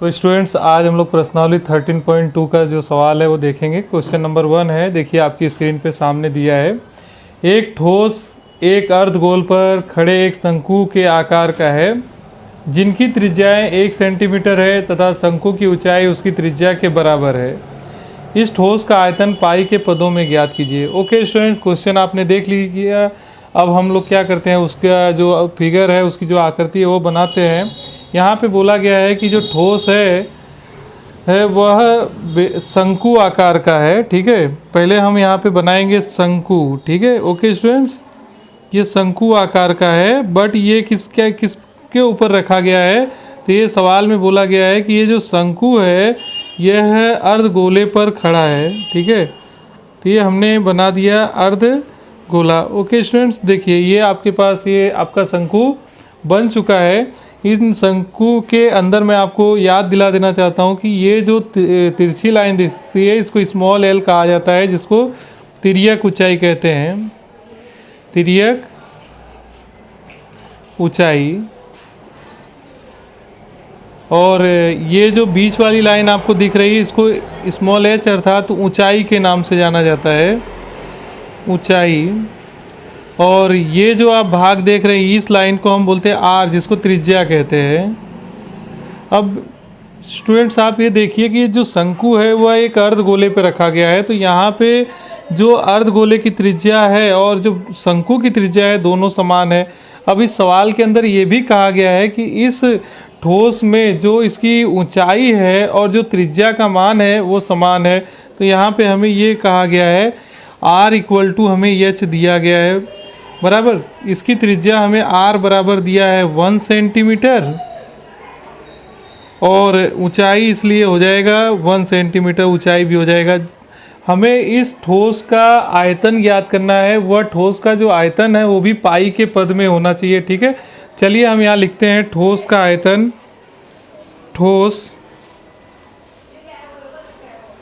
तो स्टूडेंट्स आज हम लोग प्रश्नावली 13.2 का जो सवाल है वो देखेंगे। क्वेश्चन नंबर 1 है, देखिए आपकी स्क्रीन पे सामने दिया है। एक ठोस एक अर्धगोल पर खड़े एक शंकु के आकार का है जिनकी त्रिज्याएं 1 सेंटीमीटर है तथा शंकु की ऊंचाई उसकी त्रिज्या के बराबर है। इस ठोस का आयतन पाई के पदों में ज्ञात कीजिए। ओके स्टूडेंट्स, क्वेश्चन आपने देख लिया। अब हम लोग क्या करते हैं, उसका जो फिगर है उसकी जो आकृति है वो बनाते हैं। यहाँ पे बोला गया है कि जो ठोस है वह शंकु आकार का है। ठीक है, पहले हम यहाँ पे बनाएंगे शंकु। ठीक है, ओके स्टूडेंट्स, ये शंकु आकार का है, बट ये किसके ऊपर रखा गया है। तो ये सवाल में बोला गया है कि ये जो शंकु है यह अर्धगोले पर खड़ा है। ठीक है, तो ये हमने बना दिया अर्धगोला। ओके स्टूडेंट्स, देखिए ये आपके पास ये आपका शंकु बन चुका है। इन शंकु के अंदर मैं आपको याद दिला देना चाहता हूँ कि ये जो तिरछी लाइन दिखती है इसको स्मॉल एल कहा जाता है, जिसको तिर्यक ऊंचाई कहते हैं। तिर्यक ऊंचाई। और ये जो बीच वाली लाइन आपको दिख रही है इसको स्मॉल एच अर्थात ऊंचाई के नाम से जाना जाता है, ऊंचाई। और ये जो आप भाग देख रहे हैं इस लाइन को हम बोलते हैं आर, जिसको त्रिज्या कहते हैं। अब स्टूडेंट्स आप ये देखिए कि जो शंकु है वह एक अर्धगोले पे रखा गया है, तो यहाँ पे जो अर्धगोले की त्रिज्या है और जो शंकु की त्रिज्या है दोनों समान है। अब इस सवाल के अंदर ये भी कहा गया है कि इस ठोस में जो इसकी ऊंचाई है और जो त्रिज्या का मान है वो समान है। तो यहाँ पे हमें ये कहा गया है R इक्वल टू हमें एच दिया गया है बराबर, इसकी त्रिज्या हमें R बराबर दिया है 1 सेंटीमीटर और ऊंचाई इसलिए हो जाएगा 1 सेंटीमीटर, ऊंचाई भी हो जाएगा। हमें इस ठोस का आयतन ज्ञात करना है, वह ठोस का जो आयतन है वो भी पाई के पद में होना चाहिए। ठीक है, चलिए हम यहाँ लिखते हैं ठोस का आयतन। ठोस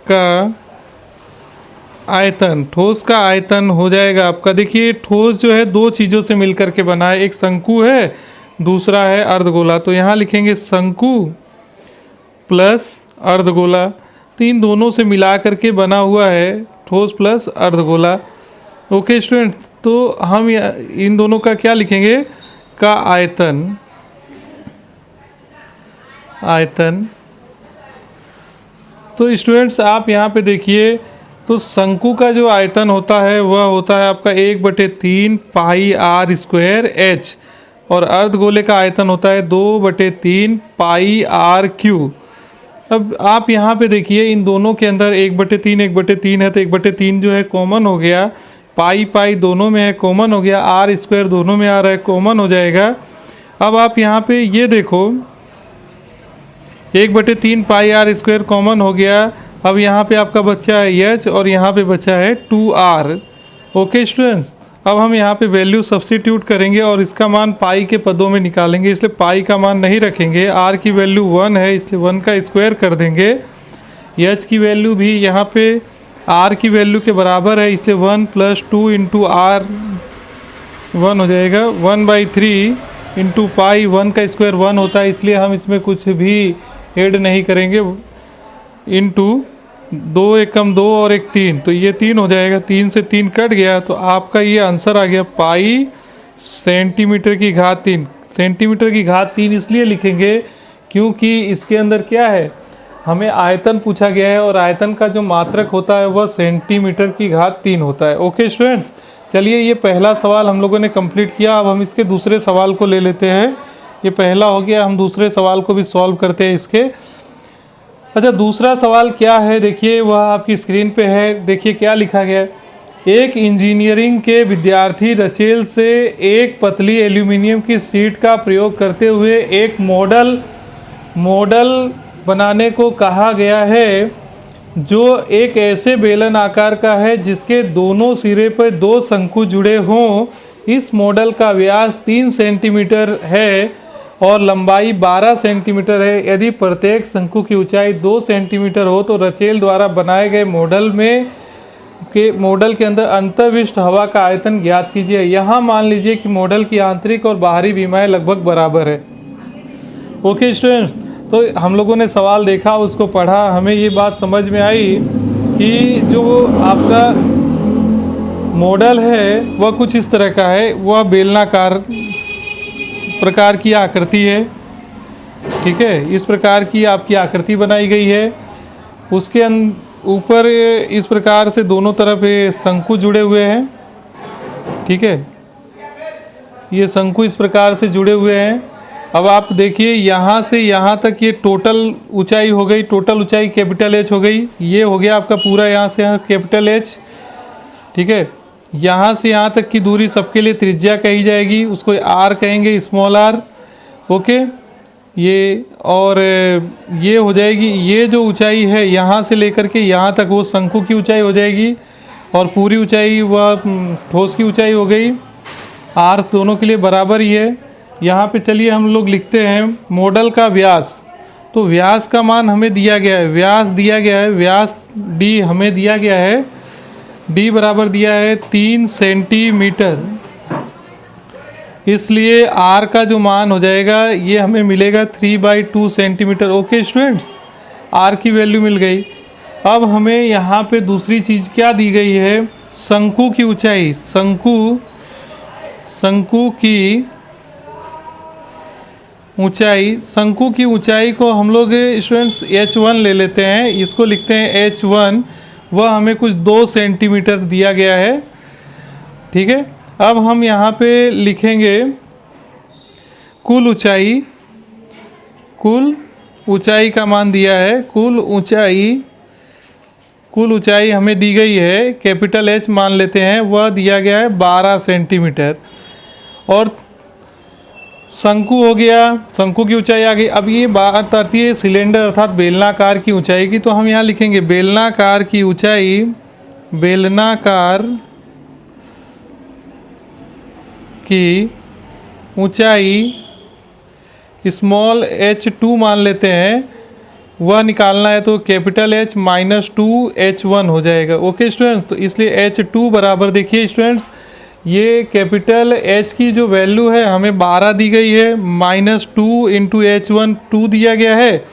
का आयतन, ठोस का आयतन हो जाएगा आपका, देखिए ठोस जो है दो चीज़ों से मिलकर के बना है, एक शंकु है दूसरा है अर्धगोला। तो यहाँ लिखेंगे शंकु प्लस अर्धगोला, तो इन दोनों से मिला करके बना हुआ है ठोस प्लस अर्धगोला। ओके स्टूडेंट, तो हम इन दोनों का क्या लिखेंगे, का आयतन। आयतन तो स्टूडेंट्स आप यहाँ पे देखिए, तो शंकु का जो आयतन होता है वह होता है आपका 1/3 पाई आर स्क्वायर एच, और अर्धगोले का आयतन होता है 2/3 पाई आर क्यू। अब आप यहाँ पे देखिए इन दोनों के अंदर 1/3 1/3 है, तो 1/3 जो है कॉमन हो गया, पाई पाई दोनों में है कॉमन हो गया, आर स्क्वायर दोनों में आ रहा है कॉमन हो जाएगा। अब आप यहाँ पे ये देखो 1/3 पाई आर स्क्वायर कॉमन हो गया। अब यहाँ पे आपका बच्चा है एच और यहाँ पे बचा है 2r। ओके स्टूडेंट्स, अब हम यहाँ पे वैल्यू सब्स्टिट्यूट करेंगे और इसका मान पाई के पदों में निकालेंगे, इसलिए पाई का मान नहीं रखेंगे। r की वैल्यू 1 है इसलिए 1 का स्क्वायर कर देंगे। h की वैल्यू भी यहाँ पे r की वैल्यू के बराबर है इसलिए 1 + 2 × r 1 हो जाएगा। 1/3 × पाई, 1 का स्क्वायर 1 होता है इसलिए हम इसमें कुछ भी ऐड नहीं करेंगे। इंटू 2 एकम 2 और 1 3, तो ये 3 हो जाएगा, 3 से 3 कट गया, तो आपका ये आंसर आ गया पाई सेंटीमीटर की घात 3। सेंटीमीटर की घात 3 इसलिए लिखेंगे क्योंकि इसके अंदर क्या है, हमें आयतन पूछा गया है और आयतन का जो मात्रक होता है वह सेंटीमीटर की घात 3 होता है। ओके स्टूडेंट्स, चलिए ये पहला सवाल हम लोगों ने कंप्लीट किया। अब हम इसके दूसरे सवाल को ले लेते हैं। ये पहला हो गया, हम दूसरे सवाल को भी सॉल्व करते हैं इसके। अच्छा, दूसरा सवाल क्या है देखिए, वह आपकी स्क्रीन पे है। देखिए क्या लिखा गया है, एक इंजीनियरिंग के विद्यार्थी रचेल से एक पतली एल्यूमिनियम की शीट का प्रयोग करते हुए एक मॉडल बनाने को कहा गया है जो एक ऐसे बेलन आकार का है जिसके दोनों सिरे पर 2 शंकु जुड़े हों। इस मॉडल का व्यास 3 सेंटीमीटर है और लंबाई 12 सेंटीमीटर है। यदि प्रत्येक शंकु की ऊंचाई 2 सेंटीमीटर हो तो रचेल द्वारा बनाए गए मॉडल के अंदर अंतर्विष्ट हवा का आयतन ज्ञात कीजिए। यहाँ मान लीजिए कि मॉडल की आंतरिक और बाहरी विमाएं लगभग बराबर है। ओके स्टूडेंट्स, तो हम लोगों ने सवाल देखा, उसको पढ़ा, हमें ये बात समझ में आई कि जो आपका मॉडल है वह कुछ इस तरह का है, वह बेलनाकार प्रकार की आकृति है। ठीक है, इस प्रकार की आपकी आकृति बनाई गई है। उसके ऊपर इस प्रकार से दोनों तरफ ये शंकु जुड़े हुए हैं। ठीक है, ये शंकु इस प्रकार से जुड़े हुए हैं। अब आप देखिए यहाँ से यहाँ तक ये टोटल ऊंचाई हो गई, टोटल ऊंचाई कैपिटल एच हो गई। ये हो गया आपका पूरा यहाँ से यहाँ कैपिटल एच। ठीक है, यहाँ से यहाँ तक की दूरी सबके लिए त्रिज्या कही जाएगी, उसको आर कहेंगे, स्मॉल आर। ओके, ये और ये हो जाएगी, ये जो ऊंचाई है यहाँ से लेकर के यहाँ तक वो शंकु की ऊंचाई हो जाएगी, और पूरी ऊंचाई वह ठोस की ऊंचाई हो गई। आर दोनों के लिए बराबर ही है। यहाँ पे चलिए हम लोग लिखते हैं मॉडल का व्यास। तो व्यास का मान हमें दिया गया है, व्यास दिया गया है, व्यास डी हमें दिया गया है, डी बराबर दिया है 3 सेंटीमीटर। इसलिए आर का जो मान हो जाएगा ये हमें मिलेगा 3/2 सेंटीमीटर। ओके स्टूडेंट्स, आर की वैल्यू मिल गई। अब हमें यहाँ पे दूसरी चीज़ क्या दी गई है, शंकु की ऊंचाई। शंकु की ऊंचाई, शंकु की ऊंचाई को हम लोग स्टूडेंट्स h1 ले लेते हैं, इसको लिखते हैं h1। वह हमें कुछ 2 सेंटीमीटर दिया गया है। ठीक है, अब हम यहाँ पे लिखेंगे कुल ऊंचाई। कुल ऊंचाई का मान दिया है, कुल ऊंचाई हमें दी गई है, कैपिटल एच मान लेते हैं, वह दिया गया है 12 सेंटीमीटर। और शंकु हो गया, शंकु की ऊंचाई आ गई। अब ये बात आती है सिलेंडर अर्थात बेलनाकार की ऊंचाई की, तो हम यहाँ लिखेंगे बेलनाकार की ऊंचाई, बेलनाकार की ऊंचाई स्मॉल h2 मान लेते हैं, वह निकालना है तो कैपिटल H -2 h1 हो जाएगा। ओके स्टूडेंट्स, तो इसलिए h2 बराबर, देखिए स्टूडेंट्स, ये कैपिटल H की जो वैल्यू है हमें 12 दी गई है, -2 इंटू h1 2 दिया गया है,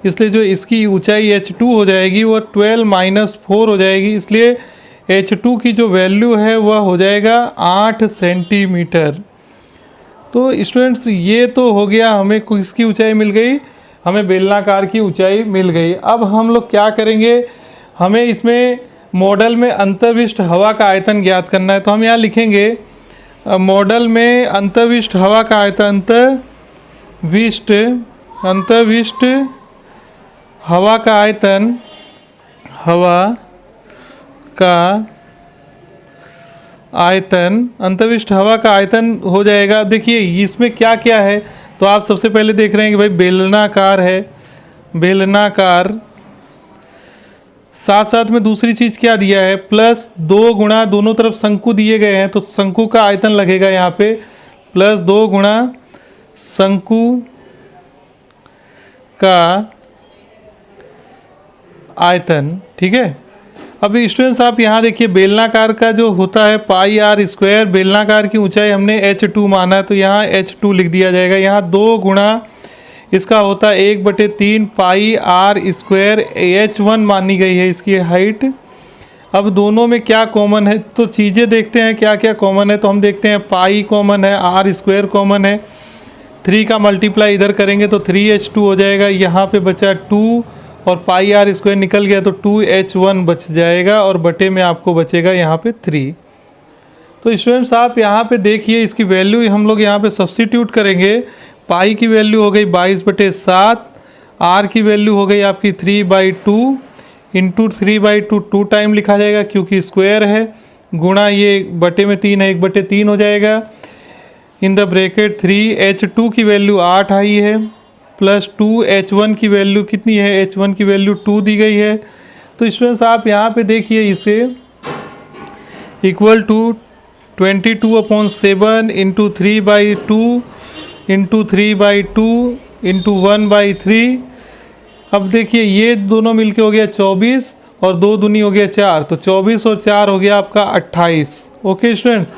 इसलिए जो इसकी ऊंचाई h2 हो जाएगी वो 12 - 4 हो जाएगी। इसलिए h2 की जो वैल्यू है वह हो जाएगा 8 सेंटीमीटर। तो स्टूडेंट्स ये तो हो गया, हमें किसकी ऊंचाई मिल गई, हमें बेलनाकार की ऊंचाई मिल गई। अब हम लोग क्या करेंगे, हमें इसमें मॉडल में अंतर्विष्ट हवा का आयतन ज्ञात करना है। तो हम यहाँ लिखेंगे मॉडल में अंतर्विष्ट हवा का आयतन, अंतर्विष्ट हवा का आयतन, हवा का आयतन, अंतर्विष्ट हवा का आयतन हो जाएगा। देखिए इसमें क्या क्या है, तो आप सबसे पहले देख रहे हैं कि भाई बेलनाकार है, बेलनाकार, साथ साथ में दूसरी चीज़ क्या दिया है, +2 गुणा, दोनों तरफ शंकु दिए गए हैं तो शंकु का आयतन लगेगा यहाँ पे, +2 गुणा शंकु का आयतन। ठीक है, अभी स्टूडेंट्स आप यहाँ देखिए बेलनाकार का जो होता है πr², बेलनाकार की ऊंचाई हमने h2 माना है तो यहाँ h2 लिख दिया जाएगा। यहाँ 2 गुणा इसका होता है 1/3 πr², h1 मानी गई है इसकी हाइट। अब दोनों में क्या कॉमन है, तो चीज़ें देखते हैं क्या क्या कॉमन है। तो हम देखते हैं पाई कॉमन है, r² कॉमन है, 3 का मल्टीप्लाई इधर करेंगे तो 3h2 हो जाएगा, यहाँ पे बचा 2 और πr² निकल गया तो 2h1 बच जाएगा, और बटे में आपको बचेगा यहाँ पे 3। तो स्टूडेंट्स आप यहाँ पे देखिए इसकी वैल्यू हम लोग यहाँ पे सब्स्टिट्यूट करेंगे। पाई की वैल्यू हो गई 22/7, आर की वैल्यू हो गई आपकी 3/2 इंटू 3/2, 2 टाइम लिखा जाएगा क्योंकि स्क्वायर है, गुणा ये बटे में 3 है, 1/3 हो जाएगा। इन द ब्रैकेट 3h2 की वैल्यू 8 आई है, +2h1 की वैल्यू कितनी है, h1 की वैल्यू 2 दी गई है। तो स्टूडेंट्स आप यहाँ पे देखिए इसे equal to 22/7 into 3/2 into 3/2 into 1/3। अब देखिए ये दोनों मिलके हो गया 24 और 2 दूनी हो गया 4, तो 24 और 4 हो गया आपका 28। ओके स्टूडेंट्स,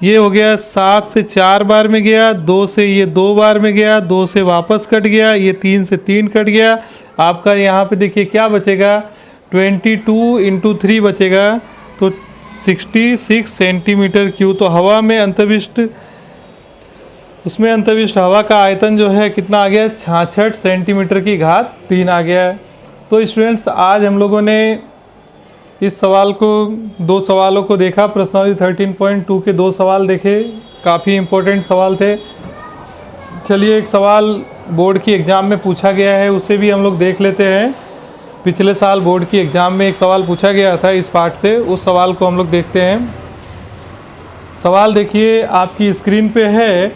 ये हो गया 7 से 4 बार में गया, 2 से ये 2 बार में गया, 2 से वापस कट गया, ये 3 से 3 कट गया। आपका यहाँ पे देखिए क्या बचेगा, 22 इंटू 3 बचेगा, तो 66 सेंटीमीटर क्यूब। तो हवा में अंतरिक्ष, उसमें अंतरिक्ष हवा का आयतन जो है कितना आ गया, 66 सेंटीमीटर की घात 3 आ गया है। तो स्टूडेंट्स आज हम लोगों ने इस सवाल को, 2 सवालों को देखा। प्रश्नावली 13.2 के 2 सवाल देखे, काफ़ी इम्पोर्टेंट सवाल थे। चलिए एक सवाल बोर्ड की एग्ज़ाम में पूछा गया है, उसे भी हम लोग देख लेते हैं। पिछले साल बोर्ड की एग्ज़ाम में एक सवाल पूछा गया था इस पार्ट से, उस सवाल को हम लोग देखते हैं। सवाल देखिए आपकी स्क्रीन पे है।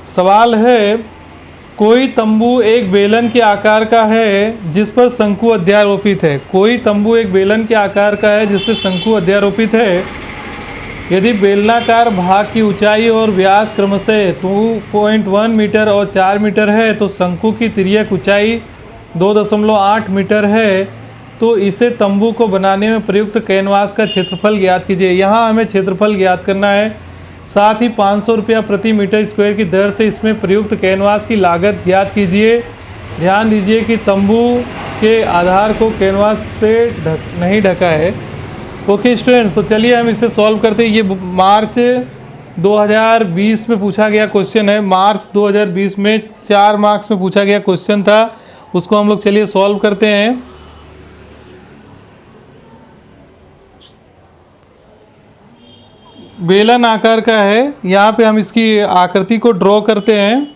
सवाल है, कोई तंबू एक बेलन के आकार का है जिस पर शंकु अध्यारोपित है। कोई तंबू एक बेलन के आकार का है जिस पर शंकु अध्यारोपित है। यदि बेलनाकार भाग की ऊंचाई और व्यास क्रमशः 2.1 मीटर और 4 मीटर है तो शंकु की तिर्यक ऊंचाई 2.8 मीटर है, तो इसे तंबू को बनाने में प्रयुक्त कैनवास का क्षेत्रफल ज्ञात कीजिए। यहाँ हमें क्षेत्रफल ज्ञात करना है, साथ ही 500 रुपया प्रति मीटर स्क्वायर की दर से इसमें प्रयुक्त कैनवास की लागत ज्ञात कीजिए। ध्यान दीजिए कि तंबू के आधार को कैनवास से नहीं ढका है। ओके स्टूडेंट्स, तो चलिए हम इसे सॉल्व करते हैं। ये मार्च 2020 में पूछा गया क्वेश्चन है। मार्च 2020 में 4 मार्क्स में पूछा गया क्वेश्चन था, उसको हम लोग चलिए सॉल्व करते हैं। बेलन आकार का है, यहाँ पे हम इसकी आकृति को ड्रॉ करते हैं।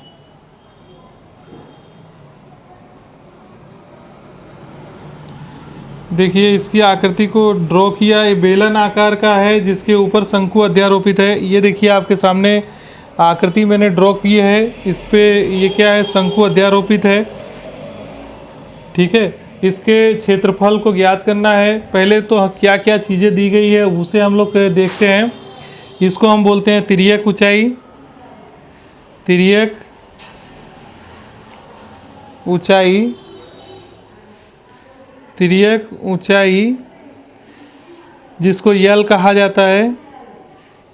देखिए इसकी आकृति को ड्रॉ किया। ये बेलन आकार का है जिसके ऊपर शंकु अध्यारोपित है। ये देखिए आपके सामने आकृति मैंने ड्रॉ की है, इस पे ये क्या है, शंकु अध्यारोपित है। ठीक है, इसके क्षेत्रफल को ज्ञात करना है। पहले तो क्या क्या चीज़ें दी गई है उसे हम लोग देखते हैं। इसको हम बोलते हैं तिर्यक ऊंचाई। तिर्यक ऊंचाई, तिर्यक ऊंचाई जिसको यल कहा जाता है।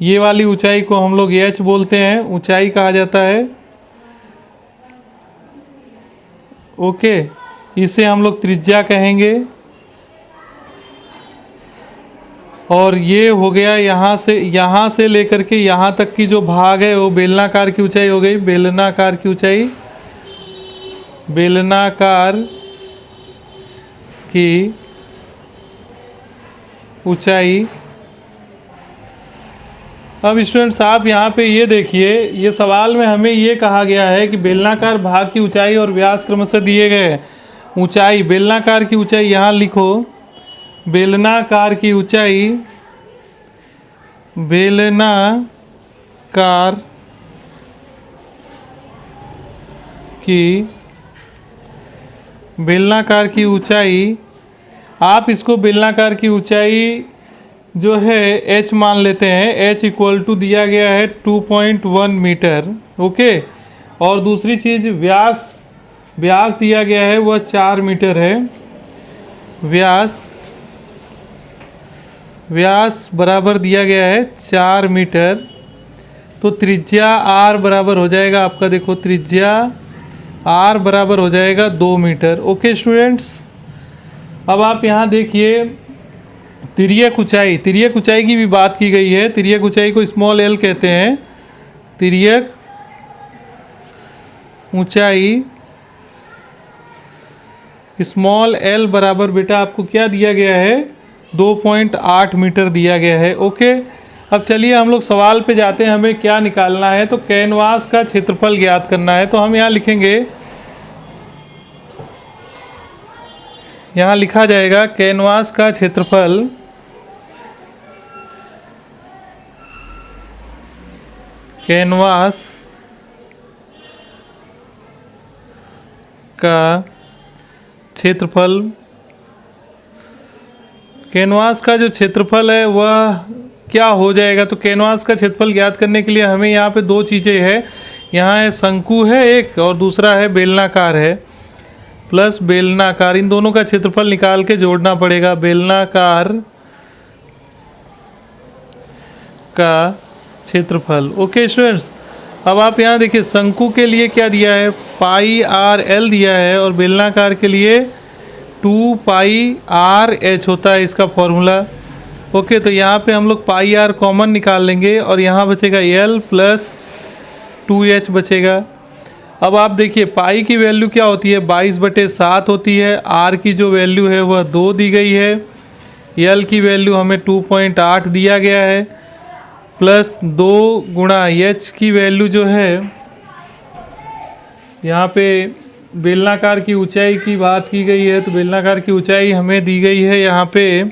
ये वाली ऊंचाई को हम लोग एच बोलते हैं, ऊंचाई कहा जाता है। ओके, इसे हम लोग त्रिज्या कहेंगे। और ये हो गया यहाँ से लेकर के यहाँ तक की जो भाग है वो बेलनाकार की ऊंचाई हो गई। बेलनाकार की ऊंचाई, बेलनाकार की ऊंचाई। अब स्टूडेंट्स आप यहाँ पे ये देखिए, ये सवाल में हमें ये कहा गया है कि बेलनाकार भाग की ऊंचाई और व्यास क्रमशः दिए गए हैं। ऊंचाई, बेलनाकार की ऊंचाई यहाँ लिखो, बेलनाकार की ऊंचाई, बेलनाकार की ऊंचाई, आप इसको बेलनाकार की ऊंचाई जो है h मान लेते हैं। h इक्वल टू दिया गया है 2.1 मीटर। ओके, और दूसरी चीज़ व्यास दिया गया है वह 4 मीटर है। व्यास बराबर दिया गया है 4 मीटर। तो त्रिज्या r बराबर हो जाएगा आपका, देखो त्रिज्या r बराबर हो जाएगा 2 मीटर। ओके स्टूडेंट्स, अब आप यहाँ देखिए तिर्यक ऊंचाई, तिर्यक ऊंचाई की भी बात की गई है। तिर्यक ऊंचाई को स्मॉल l कहते हैं। तिर्यक ऊंचाई स्मॉल l बराबर बेटा आपको क्या दिया गया है, 2.8 मीटर दिया गया है। ओके, अब चलिए हम लोग सवाल पे जाते हैं। हमें क्या निकालना है, तो कैनवास का क्षेत्रफल ज्ञात करना है। तो हम यहाँ लिखेंगे, यहाँ लिखा जाएगा कैनवास का क्षेत्रफल, कैनवास का क्षेत्रफल। कैनवास का जो क्षेत्रफल है वह क्या हो जाएगा, तो कैनवास का क्षेत्रफल ज्ञात करने के लिए हमें यहाँ पे 2 चीज़ें हैं। यहाँ है शंकु है एक, और दूसरा है बेलनाकार है, प्लस बेलनाकार। इन दोनों का क्षेत्रफल निकाल के जोड़ना पड़ेगा। बेलनाकार का क्षेत्रफल। ओके स्टूडेंट्स, अब आप यहाँ देखिए शंकु के लिए क्या दिया है, पाई आर एल दिया है और बेलनाकार के लिए 2 पाई आर एच होता है इसका फॉर्मूला। ओके, तो यहाँ पे हम लोग पाई आर कॉमन निकाल लेंगे और यहाँ बचेगा एल प्लस 2h बचेगा। अब आप देखिए पाई की वैल्यू क्या होती है, 22/7 होती है। आर की जो वैल्यू है वह 2 दी गई है। एल की वैल्यू हमें 2.8 दिया गया है, प्लस 2 गुणा एच की वैल्यू जो है, यहाँ पे बेलनाकार की ऊंचाई की बात की गई है, तो बेलनाकार की ऊंचाई हमें दी गई है। यहाँ पे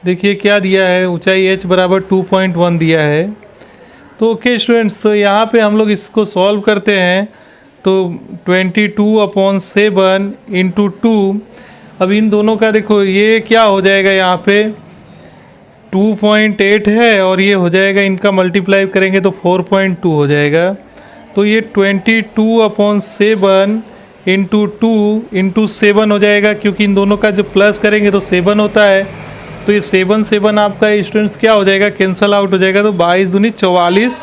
देखिए क्या दिया है, ऊंचाई h बराबर 2.1 दिया है। तो ओके स्टूडेंट्स, तो यहाँ पे हम लोग इसको सॉल्व करते हैं, तो 22/7 इंटू 2। अब इन दोनों का देखो ये क्या हो जाएगा, यहाँ पे 2.8 है और ये हो जाएगा, इनका मल्टीप्लाई करेंगे तो 4.2 हो जाएगा। तो ये 22/7 इंटू 2 इंटू 7 हो जाएगा, क्योंकि इन दोनों का जब प्लस करेंगे तो 7 होता है। तो ये 7 आपका स्टूडेंट्स क्या हो जाएगा, कैंसल आउट हो जाएगा। तो 22 दूनी 44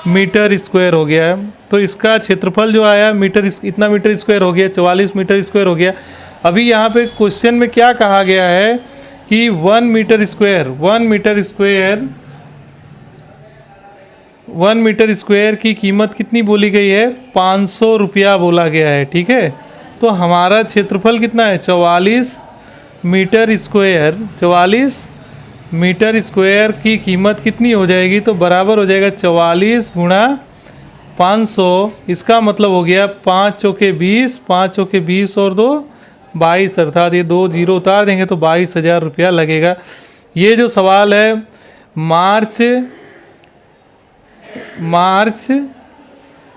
मीटर स्क्वायर हो गया है। तो इसका क्षेत्रफल जो आया इतना मीटर स्क्वायर हो गया, 44 मीटर स्क्वायर हो गया। अभी यहाँ पे क्वेश्चन में क्या कहा गया है कि 1 मीटर स्क्वायर की कीमत कितनी बोली गई है, 500 रुपया बोला गया है। ठीक है, तो हमारा क्षेत्रफल कितना है, 44 मीटर स्क्वायर की कीमत कितनी हो जाएगी, तो बराबर हो जाएगा 44 गुणा 500। इसका मतलब हो गया 5 चौके 20 और 2 22, अर्थात ये 2 जीरो उतार देंगे तो 22,000 रुपया लगेगा। ये जो सवाल है मार्च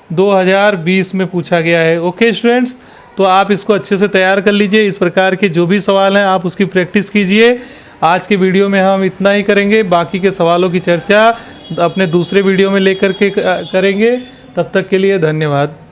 2020 में पूछा गया है। ओके स्टूडेंट्स, तो आप इसको अच्छे से तैयार कर लीजिए। इस प्रकार के जो भी सवाल हैं आप उसकी प्रैक्टिस कीजिए। आज के वीडियो में हम इतना ही करेंगे, बाकी के सवालों की चर्चा अपने दूसरे वीडियो में लेकर के करेंगे। तब तक के लिए धन्यवाद।